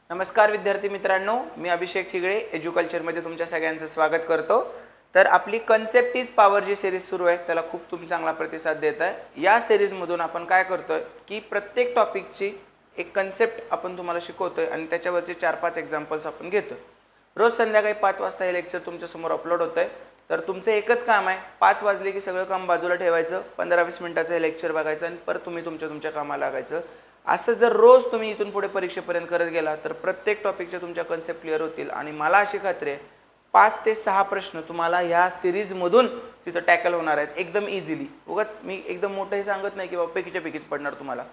नमस्कार विद्यार्थी मित्रांनो, मी अभिषेक ठिगळे एज्युकल्चरमध्ये तुमच्या सगळ्यांचं स्वागत करतो। तर आपली concept is power G series सुरू आहे त्याला खूप तुम्ही चांगला प्रतिसाद देत आहे। या सिरीजमधून आपण काय करतोय की प्रत्येक टॉपिकची एक कन्सेप्ट आपण तुम्हाला शिकवतोय आणि त्याच्यावरचे 4-5 एक्झाम्पल्स आपण घेतोय। रोज संध्याकाळी 5 वाजता हे लेक्चर तुमच्या समोर अपलोड होतंय। तर तुमचं एकच काम आहे, 5 वाजले की सगळं काम बाजूला ठेवायचं, 15-20 मिनिटाचं हे लेक्चर बघायचं आणि परत तुम्ही तुमच्या कामाला लागायचं। असं जर रोज तुम्ही इथून पुढे परीक्षेपर्यंत करत गेला तर प्रत्येक टॉपिकच्या तुमच्या कन्सेप्ट क्लिअर होतील आणि मला अशी खात्री आहे 5 ते 6 प्रश्न तुम्हाला ह्या सिरीजमधून तिथं टॅकल होणार आहेत एकदम इझिली। उगाच मी एकदम मोठंही सांगत नाही की बाबा पैकीच्या पैकीच पडणार तुम्हाला,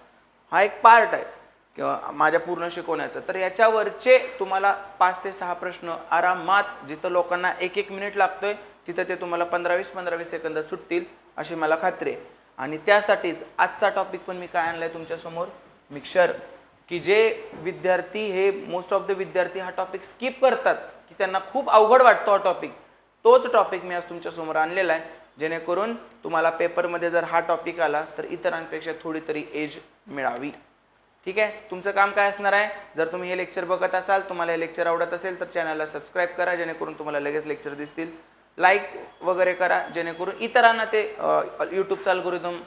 हा एक पार्ट आहे किंवा माझ्या पूर्ण शिकवण्याचं। तर याच्यावरचे तुम्हाला 5 ते 6 प्रश्न आरामात, जिथं लोकांना 1-1 मिनिट लागतोय तिथं ते तुम्हाला 15-20 सेकंदात सुटतील अशी मला खात्री आहे। आणि त्यासाठीच आजचा टॉपिक पण मी काय आणलाय तुमच्या समोर, मिक्सचर, की जे विद्यार्थी हे मोस्ट ऑफ द विद्यार्थी हा टॉपिक स्किप करतात की त्यांना खूप अवघड वाटतो हा टॉपिक, तोच टॉपिक मी आज तुमच्या समोर आणलेला आहे जेणेकरून तुम्हाला पेपरमध्ये जर हा टॉपिक आला तर इतरांपेक्षा थोडी तरी एज मिळावी। ठीक आहे, तुमचं काम काय असणार आहे, जर तुम्ही हे लेक्चर बघत असाल, तुम्हाला हे लेक्चर आवडत असेल तर चॅनलला सबस्क्राईब करा जेणेकरून तुम्हाला लगेच लेक्चर दिसतील, लाईक वगैरे करा जेणेकरून इतरांना ते यूट्यूबचा अल्गोरिदम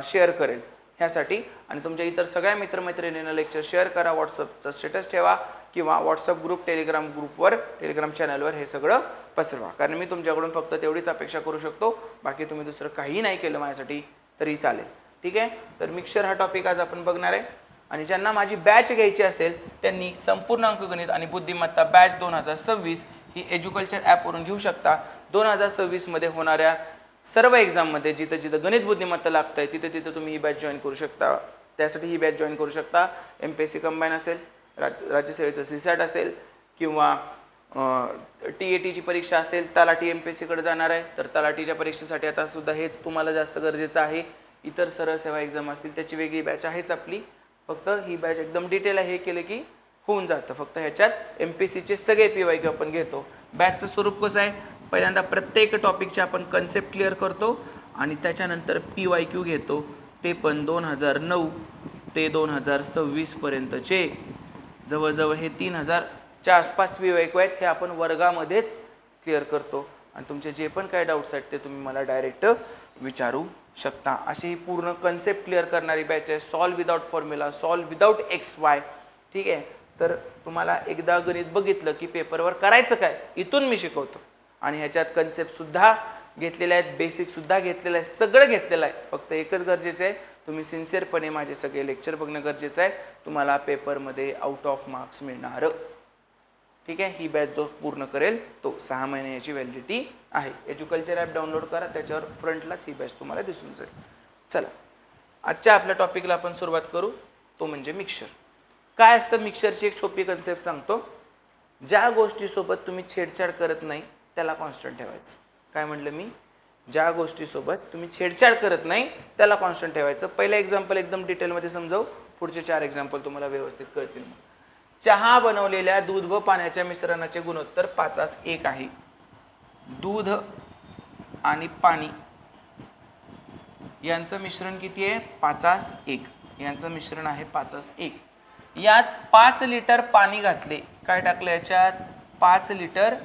शेअर करेल ह्यासाठी। आणि तुमच्या इतर सगळ्या मित्रमैत्रिणींना लेक्चर शेअर करा, व्हॉट्सअपचा स्टेटस ठेवा किंवा व्हॉट्सअप ग्रुप, टेलिग्राम ग्रुपवर, टेलिग्राम चॅनलवर हे सगळं पसरवा, कारण मी तुमच्याकडून फक्त तेवढीच अपेक्षा करू शकतो, बाकी तुम्ही दुसरं काही नाही केलं माझ्यासाठी तरी चालेल। ठीक आहे, तर मिक्सचर हा टॉपिक आज आपण बघणार आहे आणि ज्यांना माझी बॅच घ्यायची असेल त्यांनी संपूर्ण अंकगणित आणि बुद्धिमत्ता बॅच 2026 ही एज्युकल्चर ॲपवरून घेऊ शकता। 2026 मध्ये होणाऱ्या सर्व एक्झाममध्ये जिथं जिथं गणित बुद्धिमत्ता लागतंय तिथं तिथं तुम्ही ही बॅच जॉईन करू शकता। त्यासाठी ही बॅच जॉईन करू शकता, MPSC कंबाईन असेल, राज्यसेवेचं CSAT असेल किंवा TATची परीक्षा असेल, तलाठी MPSCकडे जाणार आहे तर तलाठीच्या परीक्षेसाठी आता सुद्धा हेच तुम्हाला जास्त गरजेचं आहे। इतर सरळ सेवा एक्झाम असतील त्याची वेगळी बॅच आहेच आपली, फक्त ही बॅच एकदम डिटेल आहे, हे केलं की होऊन जातं। फक्त ह्याच्यात MPSCचे सगळे PYQ आपण घेतो। बॅचचं स्वरूप कसं आहे, पहिल्यांदा प्रत्येक टॉपिकचे आपण कन्सेप्ट क्लिअर करतो आणि त्याच्यानंतर PYQ घेतो, ते पण 2009 ते 2026 पर्यंतचे जवळजवळ हे 3000च्या आसपास PYQ आहेत, हे आपण वर्गामध्येच क्लिअर करतो आणि तुमचे जे पण काही डाऊट्स आहेत ते तुम्ही मला डायरेक्ट विचारू शकता। अशी ही पूर्ण कन्सेप्ट क्लिअर करणारी बॅच आहे, solve without formula, solve without XY। ठीक आहे, तर तुम्हाला एकदा गणित बघितलं की पेपरवर करायचं काय इथून मी शिकवतो आणि ह्याच्यात कन्सेप्ट सुद्धा घेतलेले आहेत, बेसिक सुद्धा घेतलेलं आहे, सगळं घेतलेलं आहे। फक्त एकच गरजेचं आहे, तुम्ही सिन्सिअरपणे माझे सगळे लेक्चर बघणं गरजेचं आहे, तुम्हाला पेपरमध्ये आउट ऑफ मार्क्स मिळणार। ठीक आहे, ही बॅच जो पूर्ण करेल तो 6 महिन्याची व्हॅलिडिटी आहे। एज्युकल्चर ॲप डाउनलोड करा, त्याच्यावर फ्रंटलाच ही बॅच तुम्हाला दिसून जाईल। चला, आजच्या आपल्या टॉपिकला आपण सुरुवात करू, तो म्हणजे मिक्सचर। काय असतं मिक्सचरची एक सोपी कन्सेप्ट सांगतो, ज्या गोष्टीसोबत तुम्ही छेडछाड करत नाही त्याला कॉन्स्टंट ठेवायचं। काय म्हटलं मी, ज्या गोष्टीसोबत तुम्ही छेडछाड करत नाही त्याला कॉन्स्टंट ठेवायचं। पहिलं एक्झाम्पल एकदम डिटेलमध्ये समजावू, पुढचे 4 एक्झाम्पल तुम्हाला व्यवस्थित कळतील। चहा बनवलेल्या दूध व पाण्याच्या मिश्रणाचे गुणोत्तर 5:1 आहे। दूध आणि पाणी यांचं मिश्रण किती आहे, 5:1, यांचं मिश्रण आहे 5:1। यात 5 लिटर पाणी घातले, काय टाकलं याच्यात, 5 लिटर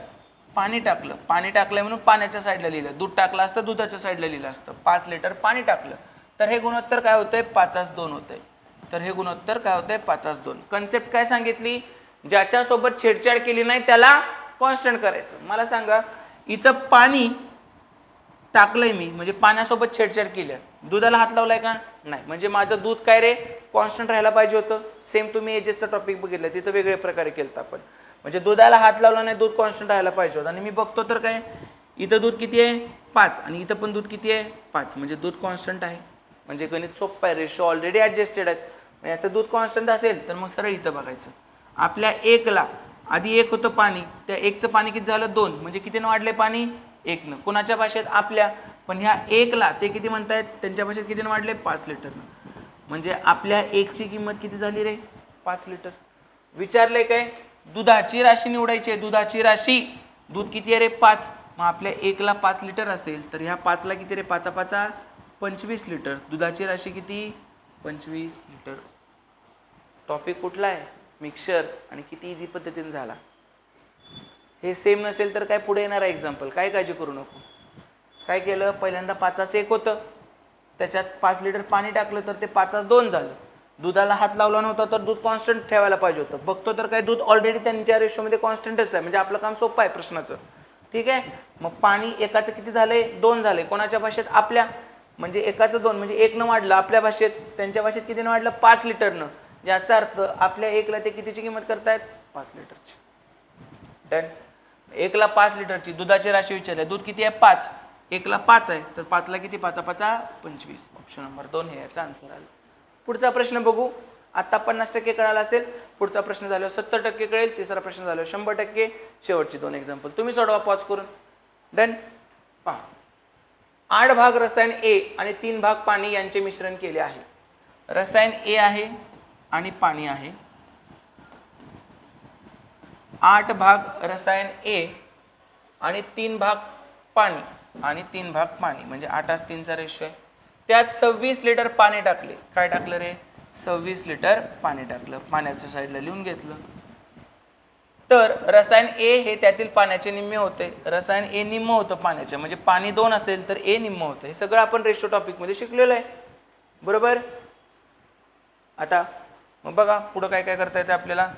पाणी टाकलं, पाणी टाकलंय म्हणून पाण्याच्या साईडला लिहिलं, दूध टाकलं असतं दुधाच्या साईडला लिहिलं असतं, 5 लिटर पाणी टाकलं तर हे गुणोत्तर काय होतंय, 5:2 होतंय। तर हे गुणोत्तर काय होतंय, 5:2। कन्सेप्ट काय सांगितली, ज्याच्यासोबत छेडछाड केली नाही त्याला कॉन्स्टंट करायचं। मला सांगा, इथं पाणी टाकलंय मी म्हणजे पाण्यासोबत छेडछाड केली, दुधाला हात लावलाय का नाही, म्हणजे माझं दूध काय रे कॉन्स्टंट राहायला पाहिजे होतं। सेम तुम्ही एजेसचा टॉपिक बघितलं तिथं वेगळ्या प्रकारे केलं आपण, म्हणजे दुधाला हात लावला नाही, दूध कॉन्स्टंट राहायला पाहिजे होतं। आणि मी बघतो तर काय, इथं दूध किती आहे 5 आणि इथं पण दूध किती आहे 5, म्हणजे दूध कॉन्स्टंट आहे। म्हणजे गणित सोपं आहे, रेशो ऑलरेडी ॲडजस्टेड आहेत। म्हणजे आता दूध कॉन्स्टंट असेल तर मग सरळ इथं बघायचं, आपल्या 1ला आधी 1 होतं पाणी, त्या 1चं पाणी किती झालं 2, म्हणजे कितीनं वाढले पाणी 1नं। कोणाच्या भाषेत आपल्या, पण ह्या 1ला ते किती म्हणतायत त्यांच्या भाषेत कितीनं वाढले 5 लिटरनं, म्हणजे आपल्या 1ची किंमत किती झाली रे 5 लिटर। विचारले काय, दुधाची राशी निवडायची आहे, दुधाची राशी, दूध किती आहे रे 5, मग आपल्या 1ला 5 लिटर असेल तर ह्या 5ला किती रे, 5 25 लिटर, दुधाची राशी किती 25 लिटर। टॉपिक कुठला आहे, मिक्सचर आणि किती इझी पद्धतीने झाला. हे सेम नसेल तर काय पुढे येणार आहे एक्झाम्पल, काय काळजी करू नको. काय केलं, पहिल्यांदा 5 1 होतं, त्याच्यात 5 लिटर पाणी टाकलं तर ते 5 2 झालं. दुधाला हात लावला नव्हता तर दूध कॉन्स्टंट ठेवायला पाहिजे होतं. बघतो तर काय दूध ऑलरेडी त्यांच्या रेशोमध्ये कॉन्स्टंटच आहे, म्हणजे आपलं काम सोपं आहे प्रश्नाचं. ठीक आहे. मग पाणी एकाचं किती झालंय, 2 झाले. कोणाच्या भाषेत, आपल्या, म्हणजे एकाचं 2 म्हणजे 1 न वाढलं, आपल्या भाषेत. त्यांच्या भाषेत किती न वाढलं, 5 लिटरनं. याचा अर्थ आपल्या 1ला ते कितीची किंमत करतायत, 5 लिटरची. डन. 1ला 5 लिटरची दुधाची राशी विचारली, दूध किती आहे, 5. 1ला 5 आहे तर 5ला किती, 5 5 25. ऑप्शन नंबर 2 हे याचा आन्सर आला. पुढचा प्रश्न बघू. आता 50% कळाला असेल, पुढचा प्रश्न झाल्यावर 70% कळेल, तिसरा प्रश्न झाल्यावर 100%. शेवटची 2 एक्झाम्पल तुम्ही सोडवा पॉज करून. डन. पहा, 8 भाग रसायन ए आणि 3 भाग पाणी यांचे मिश्रण केले आहे. रसायन ए आहे आणि पाणी आहे. 8 भाग रसायन ए आणि 3 भाग पाणी आणि 3 भाग पाणी, म्हणजे 8:3चा रेशो आहे. त्यात 26 लिटर पाणी टाकले. काय टाकलं रे, 26 लिटर पाणी टाकलं. पाण्याच्या साईडला लिहून घेतलं. तर रसायन ए हे त्यातील पाण्याचे निम्मे होते. रसायन ए निम्म होतं पाण्याचे, म्हणजे पाणी 2 असेल तर ए निम्म होतं. हे सगळं आपण रेशो टॉपिक मध्ये शिकलेलं आहे, बरोबर. आता मग बघा पुढं काय काय करता येते आपल्याला.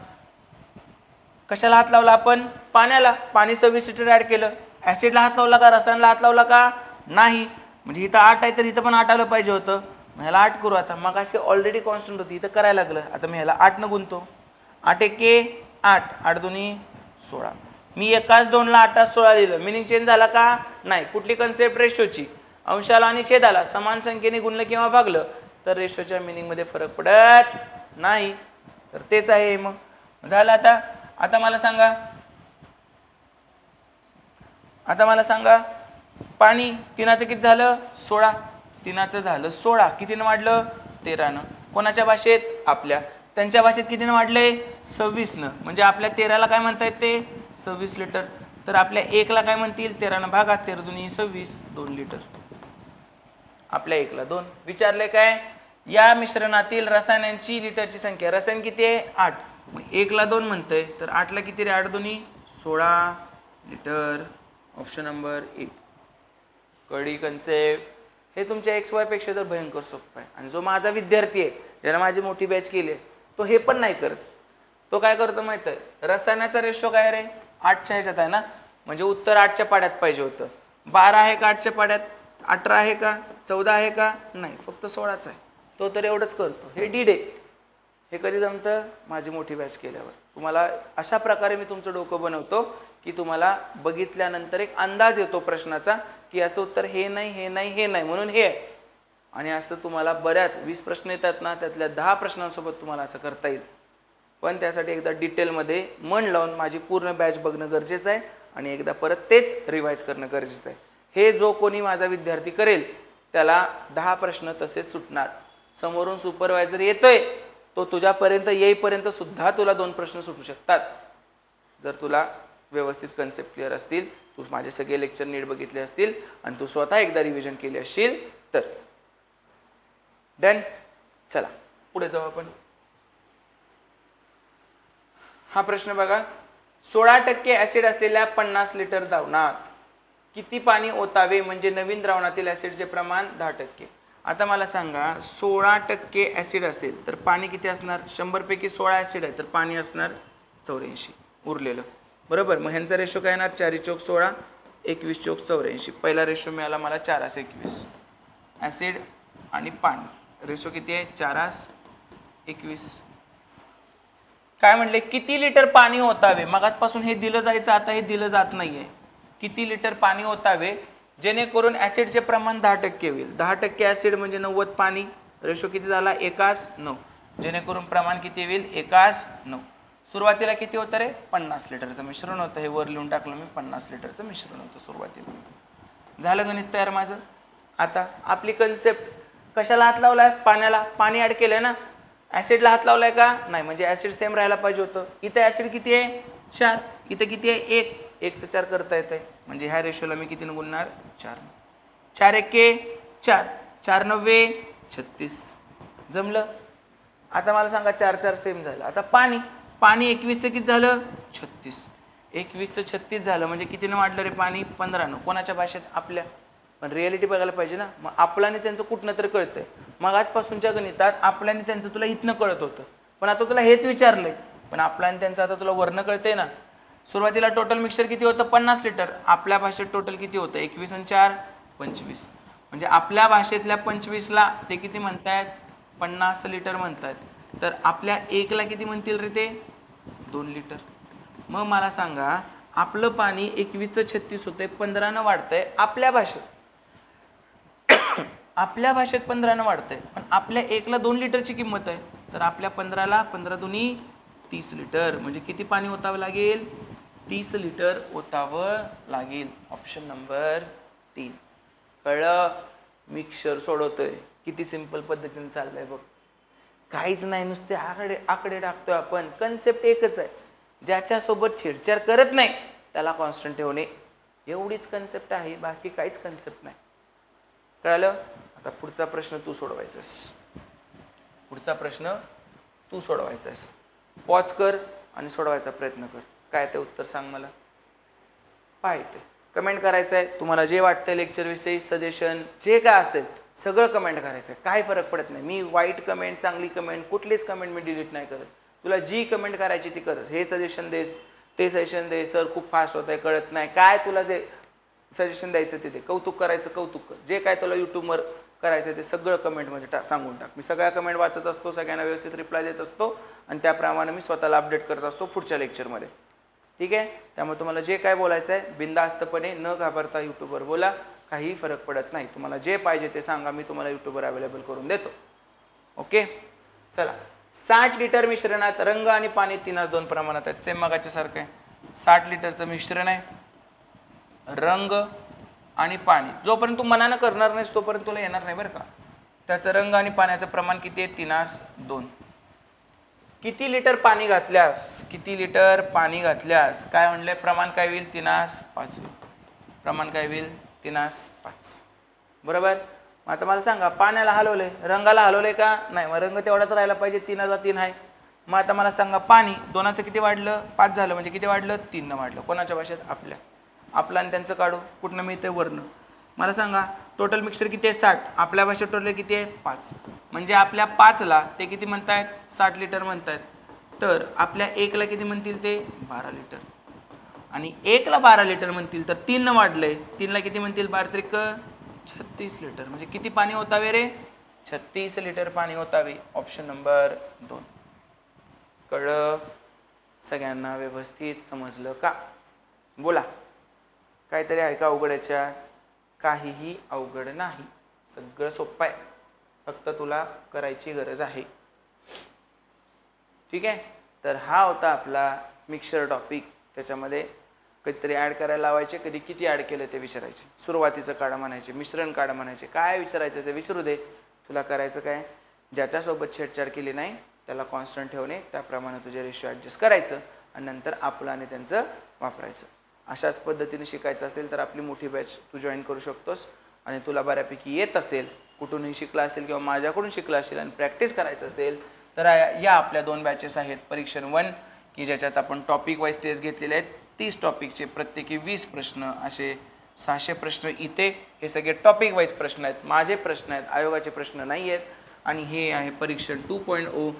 कशाला हात लावला आपण, पाण्याला. पाणी 26 लिटर ऍड केलं. ऍसिडला हात लावला का, रसायनला हात लावला का, नाही. म्हणजे इथं 8 आहे तर इथं पण 8 आलं पाहिजे होतं. ह्याला 8 करू. आता मग अशी ऑलरेडी कॉन्स्टंट होती, इथं करायला लागलं. आता मी ह्याला 8 न गुणतो. 8 एके 8, 8 दोन्ही 16. मी एकाच 2ला 8 16 लिहिलं. मिनिंग चेंज झाला का, नाही. कुठली कन्सेप्ट, रेशोची. अंशाला आणि छेदाला समान संख्येने गुणलं किंवा भागलं तर रेशोच्या मिनिंग मध्ये फरक पडत नाही. तर तेच आहे. मग झालं. आता मला सांगा, पाणी 3चं किती झालं, 16. 3चं झालं 16. कितीनं वाढलं, 13नं. कोणाच्या भाषेत, आपल्या. त्यांच्या भाषेत कितीनं वाढलंय, 26नं. म्हणजे आपल्या 13ला काय म्हणता येते, 26 लिटर. तर आपल्या 1ला काय म्हणतील, 13नं भागा. 13 दुनी 26, 2 लिटर. आपल्या 1ला 2. विचारले काय, या मिश्रणातील रसायनांची लिटरची संख्या. रसायन किती आहे, 8. मग 1ला 2 म्हणतंय तर 8ला किती रे, 8 दोन्ही 16 लिटर. Option number 1. कळली कन्सेप्ट. हे तुमच्या XY पेक्षा तर भयंकर सोपं आहे. आणि जो माझा विद्यार्थी आहे, ज्याला माझी मोठी बॅच केली आहे, तो हे पण नाही करत. तो काय करतो माहित आहे, रसायनाचा रेशो काय रे, 8च्या ह्याच्यात आहे ना, म्हणजे उत्तर 8च्या पाड्यात पाहिजे होतं. 12 आहे का 8च्या पाड्यात, 18 आहे का, 14 आहे का, नाही, फक्त 16च आहे. तो तर एवढंच करतो. हे डीड आहे. हे कधी जमतं, माझी मोठी बॅच केल्यावर. तुम्हाला अशा प्रकारे मी तुमचं डोकं बनवतो की तुम्हाला बघितल्यानंतर एक अंदाज येतो प्रश्नाचा की याचं उत्तर हे नाही, हे नाही, हे नाही, म्हणून हे आहे. आणि असं तुम्हाला बऱ्याच 20 प्रश्न येतात ना, त्यातल्या 10 प्रश्नांसोबत तुम्हाला असं करता येईल. पण त्यासाठी एकदा डिटेलमध्ये मन लावून माझी पूर्ण बॅच बघणं गरजेचं आहे आणि एकदा परत तेच रिवाइज करणं गरजेचं आहे. हे जो कोणी माझा विद्यार्थी करेल त्याला 10 प्रश्न तसेच सुटणार. समोरून सुपरवायझर येतोय, तो तुझ्यापर्यंत येईपर्यंत सुद्धा तुला 2 प्रश्न सुटू शकतात, जर तुला व्यवस्थित कन्सेप्ट क्लिअर असतील, तू माझे सगळे लेक्चर नीट बघितले असतील आणि तू स्वतः एकदा रिव्हिजन केली असशील तर. डन. चला पुढे जाऊ आपण. हा प्रश्न बघा. 16% ऍसिड असलेल्या 50 लिटर द्रावणात किती पाणी ओतावे म्हणजे नवीन द्रावणातील ऍसिडचे प्रमाण 10%. आता मला सांगा, 16% ऍसिड असेल तर पाणी किती असणार, 100 पैकी 16 ऍसिड आहे तर पाणी असणार 84 उरलेलं, बरोबर. मग ह्यांचा रेशो काय येणार, 4 चौक 16, 21 चौक 84. पहिला रेशो मिळाला मला 4 21. ऍसिड आणि पाणी रेशो किती आहे, 4 21. काय म्हणले, किती लिटर पाणी ओतावे. मगाचपासून हे दिलं जायचं, आता हे दिलं जात नाहीये. किती लिटर पाणी ओतावे जेणेकरून ऍसिडचे प्रमाण 10% होईल. 10% ऍसिड म्हणजे 90 पाणी. रेशो किती झाला, 1:9. जेणेकरून प्रमाण किती होईल, 1:9. सुरुवातीला किती होतं रे, 50 लिटरचं मिश्रण होतं. हे वर लिहून टाकलं मी, 50 लिटरचं मिश्रण होतं सुरुवातीला. झालं गणित तयार माझं. आता आपली कन्सेप्ट, कशाला हात लावलाय, पाण्याला. पाणी ऍड केलंय ना. ऍसिडला हात लावलाय का, नाही, म्हणजे ऍसिड सेम राहायला पाहिजे होतं. इथे ऍसिड किती आहे, 4. इथे किती आहे, 1. 1 चं 4 करता येते, म्हणजे ह्या रेशोला मी कितीनं गुणणार, 4. 4 एके 4, 4 9 36. जमलं. आता मला सांगा, 4 4 सेम झालं. आता पाणी पाणी 21चं किती झालं 36. 21चं 36 झालं म्हणजे कितीनं वाढलं रे पाणी 15नं. कोणाच्या भाषेत आपल्या. पण रिॲलिटी बघायला पाहिजे ना. मग आपल्याने त्यांचं कुठनं तर कळतंय. मग आजपासूनच्या गणितात आपल्याने त्यांचं तुला इथनं कळत होतं, पण आता तुला हेच विचारलंय, पण आपल्याने त्यांचं आता तुला वर्ण कळतंय ना. सुरुवातीला टोटल मिक्सर किती होतं 50 लिटर. आपल्या भाषेत टोटल किती होतं 21 आणि 4 25. म्हणजे आपल्या भाषेतल्या 25ला ते किती म्हणतायत 50 लिटर म्हणतायत. तर आपल्या 1ला किती म्हणतील रे ते 2 लिटर. मग मला सांगा आपलं पाणी 21चं 36 होतंय 15नं वाढतंय आपल्या भाषेत. आपल्या भाषेत 15नं वाढतंय, पण आपल्या 1ला 2 लिटरची किंमत आहे. तर आपल्या 15ला 15 दुनी 30 लिटर. म्हणजे किती पाणी ओतावं लागेल 30 लिटर ओतावं लागेल. Option number 3. कळलं. मिक्सर सोडवतोय किती सिंपल पद्धतीने चाललंय बघ. काहीच नाही, नुसते आकडे आकडे टाकतोय आपण. कन्सेप्ट एकच आहे, ज्याच्यासोबत छेडछाड करत नाही त्याला कॉन्स्टंट ठेवणे. एवढीच कन्सेप्ट आहे, बाकी काहीच कन्सेप्ट नाही. कळलं. आता पुढचा प्रश्न तू सोडवायचास. पुढचा प्रश्न तू सोडवायचास. पॉज कर आणि सोडवायचा प्रयत्न कर. काय ते उत्तर सांग मला. पाहिजे कमेंट करायचं आहे. तुम्हाला जे वाटतं लेक्चरविषयी सजेशन जे काय असेल सगळं कमेंट करायचं आहे. काही फरक पडत नाही. मी वाईट कमेंट चांगली कमेंट कुठलीच कमेंट मी डिलीट नाही करत. तुला जी कमेंट करायची ती करस. हे सजेशन देस ते सजेशन दे. सर खूप फास्ट होत आहे कळत नाही काय तुला ते सजेशन द्यायचं ते दे. कौतुक करायचं कौतुक कर. जे काय तुला यूट्यूबवर करायचं ते सगळं कमेंटमध्ये सांगून टाक. मी सगळ्या कमेंट वाचत असतो, सगळ्यांना व्यवस्थित रिप्लाय देत असतो आणि त्याप्रमाणे मी स्वतःला अपडेट करत असतो पुढच्या लेक्चरमध्ये. ठीक आहे. त्यामुळे तुम्हाला जे काय बोलायचं आहे बिनधास्तपणे न घाबरता यूट्यूबवर बोला. काही फरक पडत नाही. तुम्हाला जे पाहिजे ते सांगा, मी तुम्हाला यूट्यूबवर अवेलेबल करून देतो. ओके. चला. 60 लिटर मिश्रणात रंग आणि पाणी 3:2 प्रमाणात आहेत. सेम मगाच्या सारखं आहे. 60 लिटरचं मिश्रण आहे, रंग आणि पाणी. जोपर्यंत तू मनानं करणार नाहीस तोपर्यंत तुला येणार नाही बरं का. त्याचं रंग आणि पाण्याचं प्रमाण किती आहे 3:2. किती लिटर पाणी घातल्यास किती लिटर पाणी घातल्यास काय म्हणले प्रमाण काय होईल 3:5. प्रमाण काय होईल 3:5. बरोबर. मग आता मला सांगा पाण्याला हलवलंय रंगाला हलवलंय का नाही. मग रंग तेवढाच राहायला पाहिजे 3:3 आहे. मग आता मला सांगा पाणी 2चं किती वाढलं 5 झालं म्हणजे किती वाढलं 3 वाढलं. कोणाच्या भाषेत आपल्या. आपलं आणि त्यांचं काढू. कुठनं मिळतंय वर्ण. मला सांगा टोटल मिक्सर किती आहे 60. आपल्या भाषेत टोटल किती आहे 5. म्हणजे आपल्या 5ला ते किती म्हणतायत 60 लिटर म्हणतायत. तर आपल्या 1ला किती म्हणतील ते 12 लिटर. आणि 1ला 12 लिटर म्हणतील तर 3 वाढलंय. 3ला किती म्हणतील 12 36 लिटर. म्हणजे किती पाणी ओतावे रे 36 लिटर पाणी ओतावे. Option number 2. कळलं. सगळ्यांना व्यवस्थित समजलं का. बोला. काहीतरी आहे का अवघडाच्या. काहीही अवघड नाही. सगळं सोपं आहे. फक्त तुला करायची गरज आहे. ठीक आहे. तर हा होता आपला मिक्सर टॉपिक. त्याच्यामध्ये कधीतरी ॲड करायला लावायचे, कधी किती ॲड केलं ते विचारायचे. सुरुवातीचं काढा म्हणायचे, मिश्रण काढा म्हणायचे. काय विचारायचं ते विचारू दे. तुला करायचं काय ज्याच्यासोबत छेडछाड केली नाही त्याला कॉन्स्टंट ठेवणे. त्याप्रमाणे तुझे रेशो ॲडजस्ट करायचं आणि नंतर आपलं आणि त्यांचं वापरायचं. अशाच पद्धतीने शिकायचं असेल तर आपली मोठी बॅच तू जॉईन करू शकतोस. आणि तुला बऱ्यापैकी येत असेल कुठूनही शिकला असेल किंवा माझ्याकडून शिकला असेल आणि प्रॅक्टिस करायचं असेल तर या आपल्या 2 बॅचेस आहेत. परीक्षण 1 की ज्याच्यात आपण टॉपिक वाईज टेस्ट घेतलेले आहेत. 30 टॉपिकचे प्रत्येकी 20 प्रश्न असे 600 प्रश्न इथे. हे सगळे टॉपिक वाईज प्रश्न आहेत. माझे प्रश्न आहेत, आयोगाचे प्रश्न नाही आहेत. आणि हे आहे परीक्षण 2.0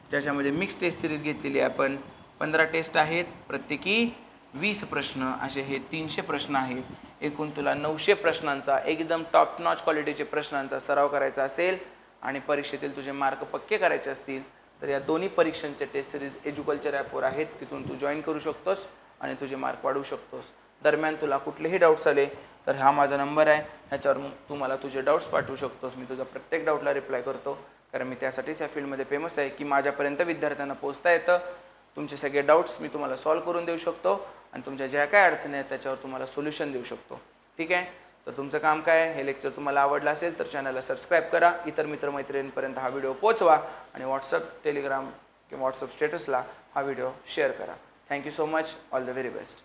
ज्याच्यामध्ये मिक्स टेस्ट सिरीज घेतलेली आहे आपण. 15 टेस्ट आहेत, प्रत्येकी 20 प्रश्न असे हे 300 प्रश्न आहेत. एकूण तुला 900 प्रश्नांचा एकदम टॉप नॉच क्वालिटीचे प्रश्नांचा सराव करायचा असेल आणि परीक्षेतील तुझे मार्क पक्के करायचे असतील तर या दोन्ही परीक्षांचे टेस्ट सिरीज एज्युकल्चर ॲपवर आहेत. तिथून तू जॉईन करू शकतोस आणि तुझे मार्क वाढवू शकतोस. दरम्यान तुला कुठलेही डाऊट्स आले तर हा माझा नंबर आहे. ह्याच्यावर तू मला तुझे डाऊट्स पाठवू शकतोस. मी तुझा प्रत्येक डाऊटला रिप्लाय करतो. कारण मी त्यासाठीच या फील्डमध्ये फेमस आहे की माझ्यापर्यंत विद्यार्थ्यांना पोहोचता येतं. तुमचे सगळे डाऊट्स मी तुम्हाला सॉल्व्ह करून देऊ शकतो आणि तुमच्या ज्या काय अडचणी आहेत त्याच्यावर तुम्हाला सोल्युशन देऊ शकतो. ठीक आहे. तर तुमचं काम काय आहे. हे लेक्चर तुम्हाला आवडलं असेल तर चॅनलला सबस्क्राईब करा. इतर मित्रमैत्रिणींपर्यंत हा व्हिडिओ पोहोचवा आणि व्हॉट्सअप टेलिग्राम किंवा व्हॉट्सअप स्टेटसला हा व्हिडिओ शेअर करा. Thank you so much. All the very best.